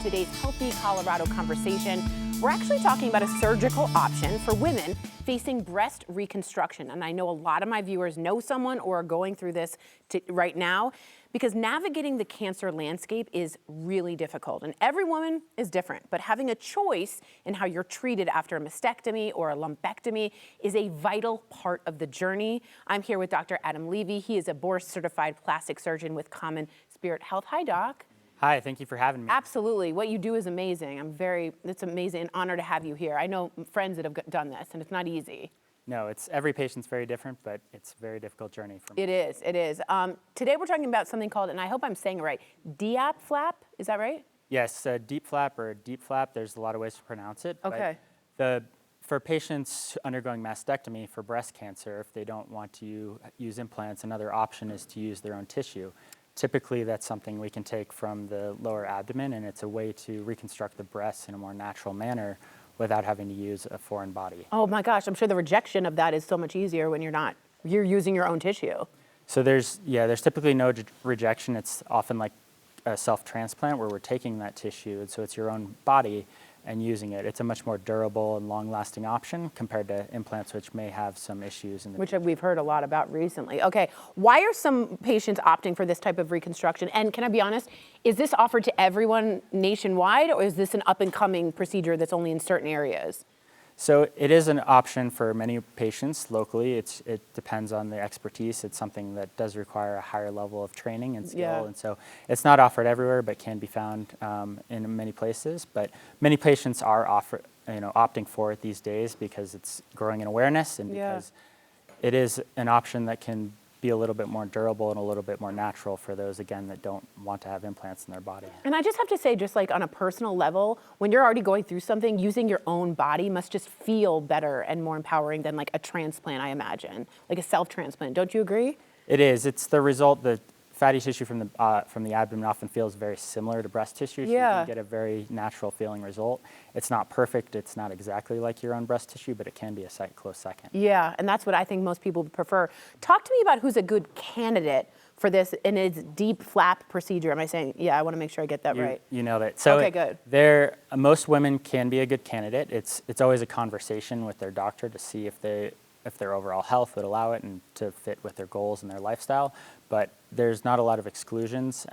today's Healthy Colorado conversation. We're actually talking about a surgical option for women facing breast reconstruction. And I know a lot of my viewers know someone or are going through this right now, because navigating the cancer landscape is really difficult. And every woman is different, but having a choice in how you're treated after a mastectomy or a lumpectomy is a vital part of the journey. I'm here with Dr. Adam Levy. He is a board-certified plastic surgeon with CommonSpirit Health. Hi, Doc. Hi, thank you for having me. Absolutely. What you do is amazing. It's amazing, an honor to have you here. I know friends that have done this, and it's not easy. No, every patient's very different, but it's a very difficult journey for me. It is. Today we're talking about something called, and I hope I'm saying it right, DIEP Flap. Is that right? Yes, DIEP Flap or DIEP Flap, there's a lot of ways to pronounce it. Okay. But for patients undergoing mastectomy for breast cancer, if they don't want to use implants, another option is to use their own tissue. Typically, that's something we can take from the lower abdomen, and it's a way to reconstruct the breasts in a more natural manner without having to use a foreign body. Oh my gosh, I'm sure the rejection of that is so much easier when you're using your own tissue. So there's typically no rejection. It's often like a self-transplant where we're taking that tissue, and so it's your own body and using it. It's a much more durable and long-lasting option compared to implants, which may have some issues. Which we've heard a lot about recently. Okay, why are some patients opting for this type of reconstruction? And can I be honest, is this offered to everyone nationwide, or is this an up-and-coming procedure that's only in certain areas? So it is an option for many patients locally. It depends on the expertise. It's something that does require a higher level of training and skill. Yeah. And so it's not offered everywhere, but can be found in many places. But many patients are opting for it these days because it's growing in awareness and because it is an option that can be a little bit more durable and a little bit more natural for those, again, that don't want to have implants in their body. And I just have to say, just like on a personal level, when you're already going through something, using your own body must just feel better and more empowering than like a transplant, I imagine, like a self-transplant. Don't you agree? It is. It's the result. The fatty tissue from the abdomen often feels very similar to breast tissue, so you can get a very natural feeling result. It's not perfect. It's not exactly like your own breast tissue, but it can be a close second. Yeah, and that's what I think most people prefer. Talk to me about who's a good candidate for this in its DIEP Flap procedure. Am I saying, I want to make sure I get that right. You nailed it. So okay, good. Most women can be a good candidate. It's always a conversation with their doctor to see if their overall health would allow it and to fit with their goals and their lifestyle. But there's not a lot of exclusions.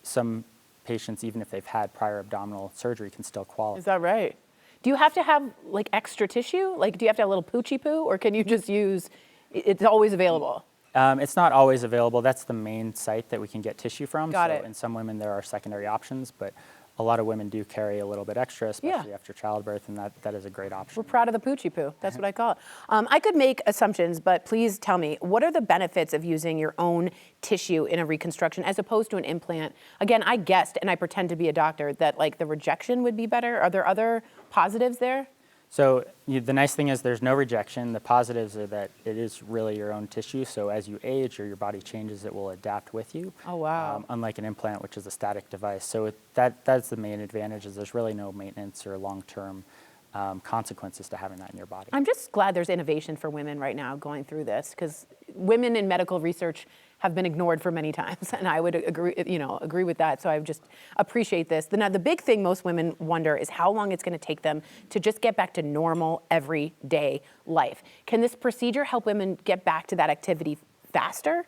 Some patients, even if they've had prior abdominal surgery, can still qualify. Is that right? Do you have to have like extra tissue? Like, do you have to have a little poochie poo, or can you just use, it's always available? It's not always available. That's the main site that we can get tissue from. Got it. In some women, there are secondary options, but a lot of women do carry a little bit extra, especially after childbirth, and that is a great option. We're proud of the poochie poo. That's what I call it. I could make assumptions, but please tell me, what are the benefits of using your own tissue in a reconstruction as opposed to an implant? Again, I guessed, and I pretend to be a doctor, that like the rejection would be better. Are there other positives there? So the nice thing is there's no rejection. The positives are that it is really your own tissue. So as you age or your body changes, it will adapt with you. Oh, wow. Unlike an implant, which is a static device. So that's the main advantage, is there's really no maintenance or long-term consequences to having that in your body. I'm just glad there's innovation for women right now going through this, because women in medical research have been ignored for many times, and I would agree with that. So I just appreciate this. Now, the big thing most women wonder is how long it's going to take them to just get back to normal, everyday life. Can this procedure help women get back to that activity faster?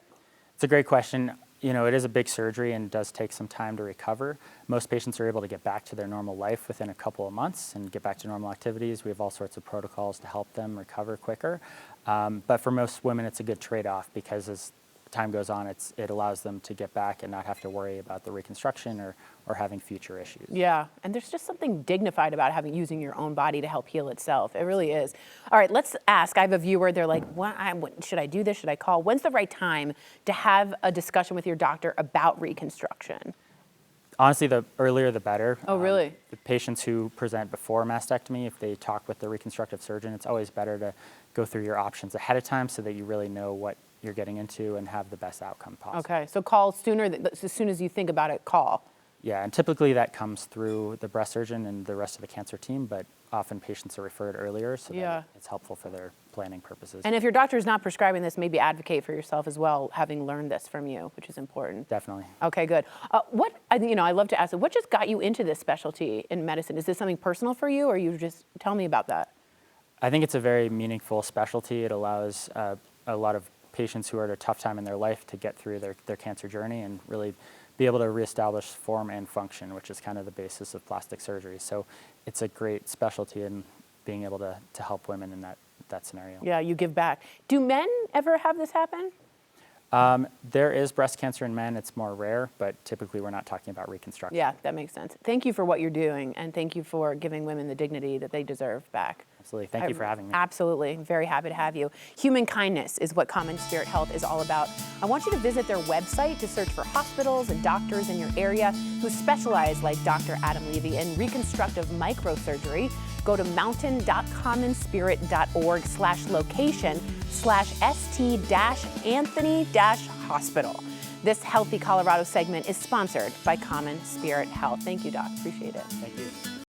It's a great question. It is a big surgery and does take some time to recover. Most patients are able to get back to their normal life within a couple of months and get back to normal activities. We have all sorts of protocols to help them recover quicker. But for most women, it's a good trade-off, because as time goes on, it allows them to get back and not have to worry about the reconstruction or having future issues. Yeah, and there's just something dignified about using your own body to help heal itself. It really is. All right, let's ask. I have a viewer. They're like, should I do this? Should I call? When's the right time to have a discussion with your doctor about reconstruction? Honestly, the earlier the better. Oh, really? The patients who present before mastectomy, if they talk with the reconstructive surgeon, it's always better to go through your options ahead of time so that you really know what you're getting into and have the best outcome possible. Okay, so call sooner, as soon as you think about it, call. Yeah, and typically that comes through the breast surgeon and the rest of the cancer team, but often patients are referred earlier, so that it's helpful for their planning purposes. And if your doctor is not prescribing this, maybe advocate for yourself as well, having learned this from you, which is important. Definitely. Okay, good. I love to ask, what just got you into this specialty in medicine? Is this something personal for you, or you just tell me about that? I think it's a very meaningful specialty. It allows a lot of patients who are at a tough time in their life to get through their cancer journey and really be able to reestablish form and function, which is kind of the basis of plastic surgery. So it's a great specialty in being able to help women in that scenario. Yeah, you give back. Do men ever have this happen? There is breast cancer in men. It's more rare, but typically we're not talking about reconstruction. Yeah, that makes sense. Thank you for what you're doing, and thank you for giving women the dignity that they deserve back. Absolutely. Thank you for having me. Absolutely. Very happy to have you. Human kindness is what CommonSpirit Health is all about. I want you to visit their website to search for hospitals and doctors in your area who specialize, like Dr. Adam Levy, in reconstructive microsurgery. Go to mountain.commonspirit.org/location/ST-Anthony-Hospital. This Healthy Colorado segment is sponsored by CommonSpirit Health. Thank you, Doc. Appreciate it. Thank you.